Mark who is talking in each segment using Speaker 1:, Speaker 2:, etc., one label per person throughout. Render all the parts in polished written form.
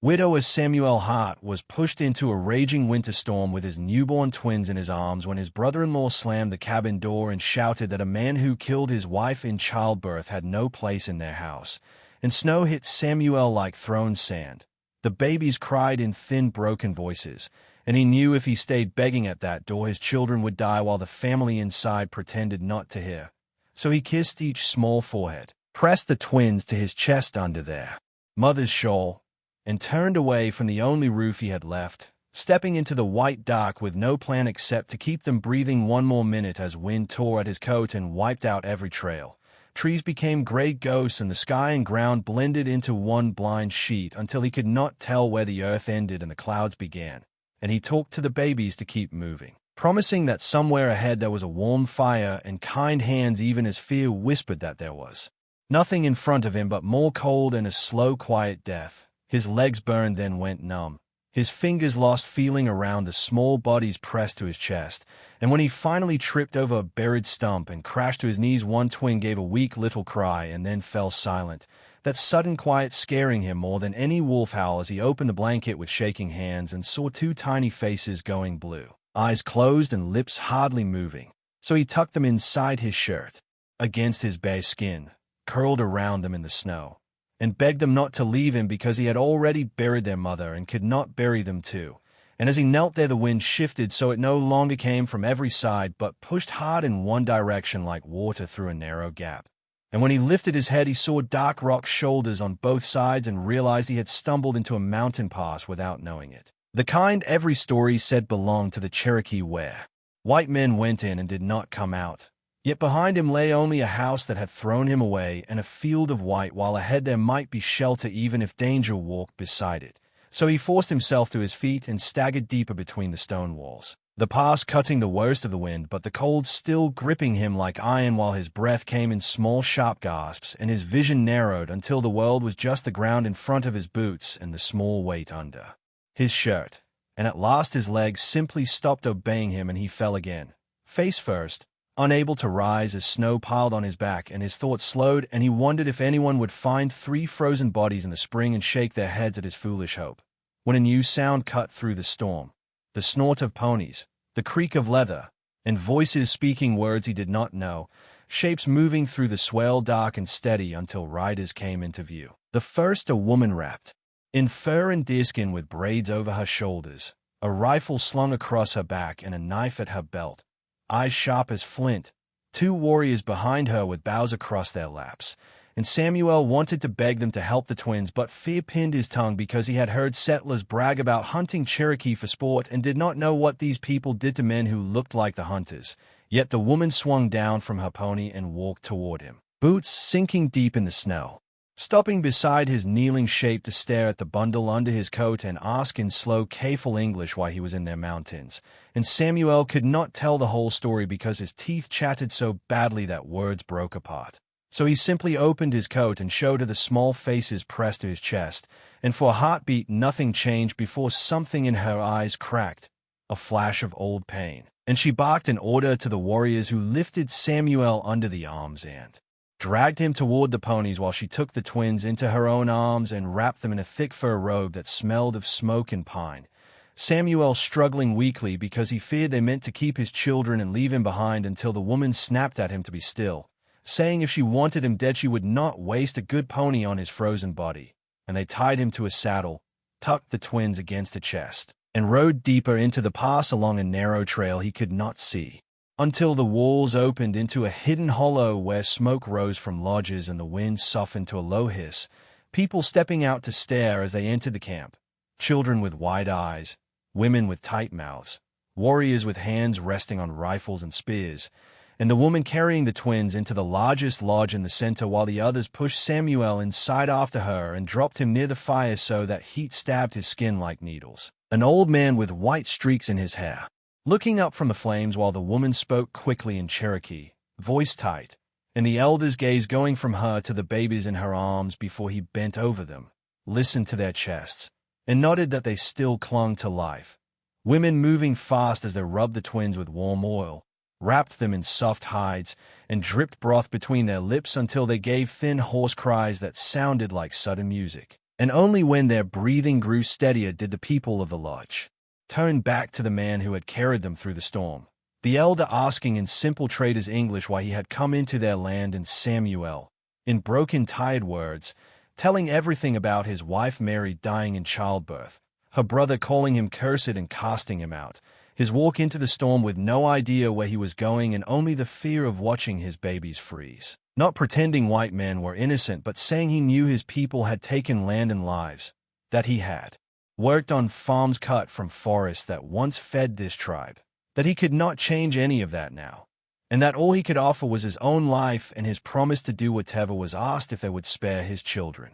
Speaker 1: Widower Samuel Hart was pushed into a raging winter storm with his newborn twins in his arms when his brother-in-law slammed the cabin door and shouted that a man who killed his wife in childbirth had no place in their house, and snow hit Samuel like thrown sand. The babies cried in thin, broken voices, and he knew if he stayed begging at that door his children would die while the family inside pretended not to hear. So he kissed each small forehead, pressed the twins to his chest under their mother's shawl, and turned away from the only roof he had left, stepping into the white dark with no plan except to keep them breathing one more minute as wind tore at his coat and wiped out every trail. Trees became gray ghosts and the sky and ground blended into one blind sheet until he could not tell where the earth ended and the clouds began. And he talked to the babies to keep moving, promising that somewhere ahead there was a warm fire and kind hands even as fear whispered that there was nothing in front of him but more cold and a slow, quiet death. His legs burned, then went numb. His fingers lost feeling around the small bodies pressed to his chest, and when he finally tripped over a buried stump and crashed to his knees, one twin gave a weak little cry and then fell silent, that sudden quiet scaring him more than any wolf howl as he opened the blanket with shaking hands and saw two tiny faces going blue, eyes closed and lips hardly moving. So he tucked them inside his shirt, against his bare skin, curled around them in the snow, and begged them not to leave him because he had already buried their mother and could not bury them too. And as he knelt there the wind shifted so it no longer came from every side but pushed hard in one direction like water through a narrow gap. And when he lifted his head he saw dark rock shoulders on both sides and realized he had stumbled into a mountain pass without knowing it. The kind every story said belonged to the Cherokee where white men went in and did not come out. Yet behind him lay only a house that had thrown him away and a field of white, while ahead there might be shelter even if danger walked beside it. So he forced himself to his feet and staggered deeper between the stone walls, the pass cutting the worst of the wind but the cold still gripping him like iron, while his breath came in small sharp gasps and his vision narrowed until the world was just the ground in front of his boots and the small weight under his shirt. And at last his legs simply stopped obeying him and he fell again, face first, unable to rise as snow piled on his back, and his thoughts slowed and he wondered if anyone would find three frozen bodies in the spring and shake their heads at his foolish hope. When a new sound cut through the storm, the snort of ponies, the creak of leather, and voices speaking words he did not know, shapes moving through the swale dark and steady until riders came into view. The first, a woman wrapped in fur and deerskin with braids over her shoulders, a rifle slung across her back and a knife at her belt, eyes sharp as flint, two warriors behind her with bows across their laps. And Samuel wanted to beg them to help the twins, but fear pinned his tongue because he had heard settlers brag about hunting Cherokee for sport and did not know what these people did to men who looked like the hunters. Yet the woman swung down from her pony and walked toward him, boots sinking deep in the snow, stopping beside his kneeling shape to stare at the bundle under his coat and ask in slow, careful English why he was in their mountains. And Samuel could not tell the whole story because his teeth chattered so badly that words broke apart. So he simply opened his coat and showed her the small faces pressed to his chest, and for a heartbeat nothing changed before something in her eyes cracked, a flash of old pain, and she barked an order to the warriors who lifted Samuel under the arms and dragged him toward the ponies while she took the twins into her own arms and wrapped them in a thick fur robe that smelled of smoke and pine. Samuel struggling weakly because he feared they meant to keep his children and leave him behind until the woman snapped at him to be still, saying if she wanted him dead she would not waste a good pony on his frozen body. And they tied him to a saddle, tucked the twins against a chest, and rode deeper into the pass along a narrow trail he could not see, until the walls opened into a hidden hollow where smoke rose from lodges and the wind softened to a low hiss, people stepping out to stare as they entered the camp, children with wide eyes, women with tight mouths, warriors with hands resting on rifles and spears, and the woman carrying the twins into the largest lodge in the center while the others pushed Samuel inside after her and dropped him near the fire so that heat stabbed his skin like needles. An old man with white streaks in his hair, looking up from the flames while the woman spoke quickly in Cherokee, voice tight, and the elder's gaze going from her to the babies in her arms before he bent over them, listened to their chests, and nodded that they still clung to life. Women moving fast as they rubbed the twins with warm oil, wrapped them in soft hides, and dripped broth between their lips until they gave thin hoarse cries that sounded like sudden music. And only when their breathing grew steadier did the people of the lodge turn back to the man who had carried them through the storm. The elder asking in simple trader's English why he had come into their land, and Samuel, in broken, tired words, telling everything about his wife Mary dying in childbirth, her brother calling him cursed and casting him out, his walk into the storm with no idea where he was going and only the fear of watching his babies freeze. Not pretending white men were innocent, but saying he knew his people had taken land and lives, that he had worked on farms cut from forests that once fed this tribe, that he could not change any of that now, and that all he could offer was his own life and his promise to do whatever was asked if they would spare his children.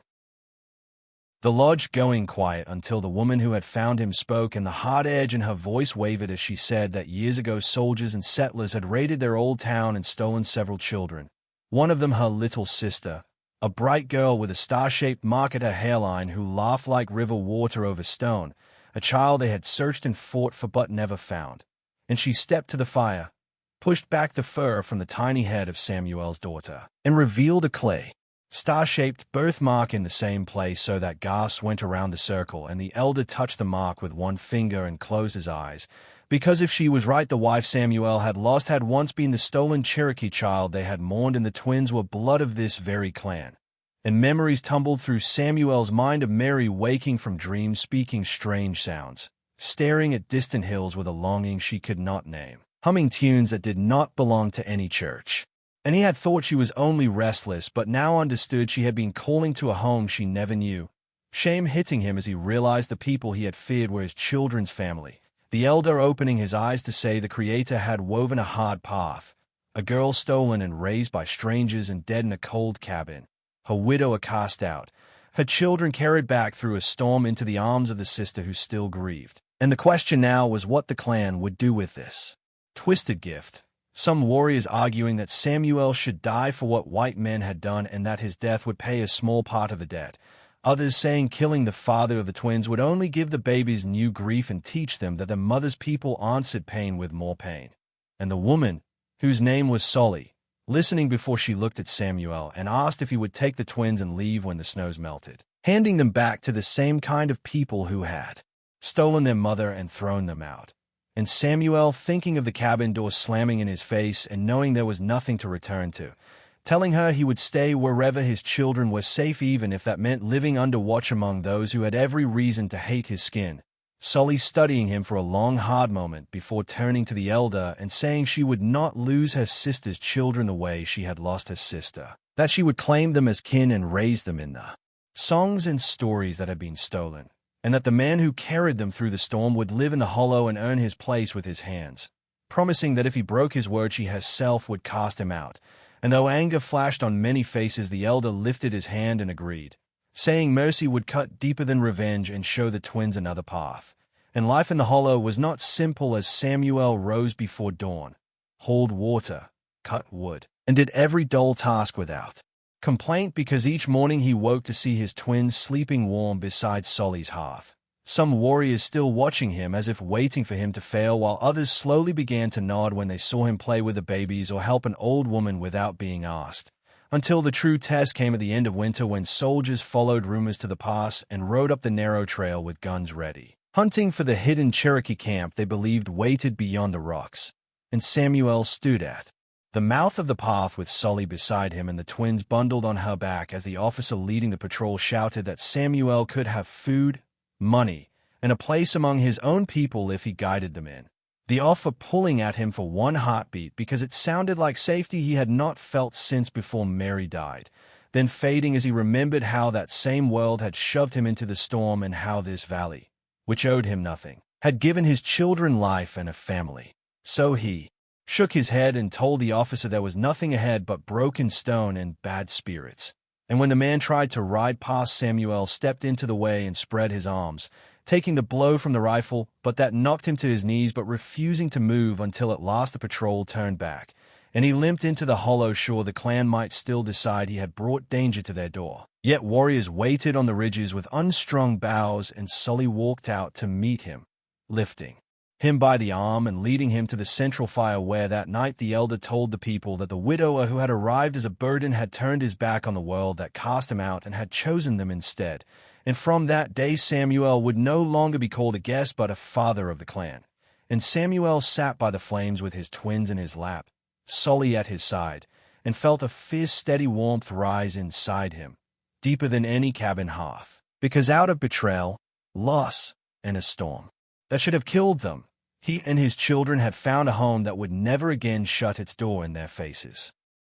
Speaker 1: The lodge going quiet until the woman who had found him spoke, and the hard edge in her voice wavered as she said that years ago soldiers and settlers had raided their old town and stolen several children, one of them her little sister, a bright girl with a star-shaped mark at her hairline who laughed like river water over stone, a child they had searched and fought for but never found. And she stepped to the fire, pushed back the fur from the tiny head of Samuel's daughter, and revealed a clay, star-shaped birthmark in the same place, so that gasps went around the circle, and the elder touched the mark with one finger and closed his eyes, because if she was right, the wife Samuel had lost had once been the stolen Cherokee child they had mourned, and the twins were blood of this very clan. And memories tumbled through Samuel's mind of Mary waking from dreams, speaking strange sounds, staring at distant hills with a longing she could not name, humming tunes that did not belong to any church. And he had thought she was only restless, but now understood she had been calling to a home she never knew. Shame hitting him as he realized the people he had feared were his children's family. The elder opening his eyes to say the Creator had woven a hard path, a girl stolen and raised by strangers and dead in a cold cabin, her widower cast out, her children carried back through a storm into the arms of the sister who still grieved. And the question now was what the clan would do with this twisted gift. Some warriors arguing that Samuel should die for what white men had done and that his death would pay a small part of the debt. Others saying killing the father of the twins would only give the babies new grief and teach them that the mother's people answered pain with more pain. And the woman, whose name was Solly, listening before she looked at Samuel and asked if he would take the twins and leave when the snows melted, handing them back to the same kind of people who had stolen their mother and thrown them out. And Samuel, thinking of the cabin door slamming in his face and knowing there was nothing to return to, telling her he would stay wherever his children were safe, even if that meant living under watch among those who had every reason to hate his skin. Solly studying him for a long, hard moment before turning to the elder and saying she would not lose her sister's children the way she had lost her sister, that she would claim them as kin and raise them in the songs and stories that had been stolen, and that the man who carried them through the storm would live in the hollow and earn his place with his hands, promising that if he broke his word she herself would cast him out. And though anger flashed on many faces, the elder lifted his hand and agreed, saying mercy would cut deeper than revenge and show the twins another path. And life in the hollow was not simple as Samuel rose before dawn, hauled water, cut wood, and did every dull task without complaint, because each morning he woke to see his twins sleeping warm beside Solly's hearth. Some warriors still watching him as if waiting for him to fail, while others slowly began to nod when they saw him play with the babies or help an old woman without being asked, until the true test came at the end of winter when soldiers followed rumors to the pass and rode up the narrow trail with guns ready, hunting for the hidden Cherokee camp they believed waited beyond the rocks. And Samuel stood at the mouth of the path with Solly beside him and the twins bundled on her back as the officer leading the patrol shouted that Samuel could have food, money, and a place among his own people if he guided them in. The offer pulling at him for one heartbeat because it sounded like safety he had not felt since before Mary died, then fading as he remembered how that same world had shoved him into the storm and how this valley, which owed him nothing, had given his children life and a family. So he shook his head and told the officer there was nothing ahead but broken stone and bad spirits. And when the man tried to ride past, Samuel stepped into the way and spread his arms, taking the blow from the rifle, but that knocked him to his knees, but refusing to move until at last the patrol turned back, and he limped into the hollow, sure the clan might still decide he had brought danger to their door. Yet warriors waited on the ridges with unstrung bows, and Solly walked out to meet him, lifting him by the arm and leading him to the central fire where that night the elder told the people that the widower who had arrived as a burden had turned his back on the world that cast him out and had chosen them instead, And from that day Samuel would no longer be called a guest but a father of the clan. And Samuel sat by the flames with his twins in his lap, Solly at his side, and felt a fierce steady warmth rise inside him, deeper than any cabin hearth. Because out of betrayal, loss, and a storm that should have killed them, he and his children had found a home that would never again shut its door in their faces.